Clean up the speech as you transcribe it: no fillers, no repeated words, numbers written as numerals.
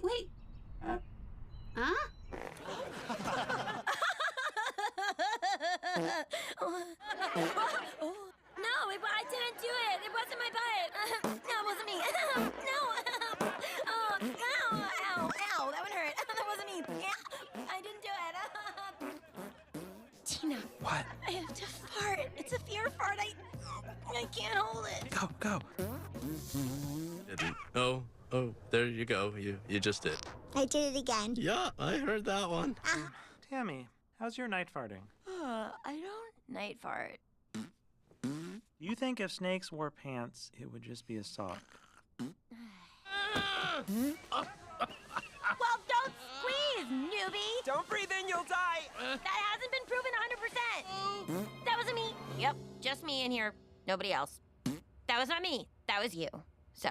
wait. Huh? No, I didn't do it. It wasn't my butt. No, it wasn't me. No. Oh, ow. That one hurt. That wasn't me. I didn't do it. Tina. What? I have to fart. It's a fear fart. I can't hold it. Go. Oh, there you go. You just did. I did it again. Yeah, I heard that one. Tammy, how's your night farting? I don't night fart. You think if snakes wore pants, it would just be a sock? Well, don't squeeze, newbie. Don't breathe in, you'll die. That hasn't been proven 100%. That wasn't me. Yep, just me in here. Nobody else. That was not me. That was you. So,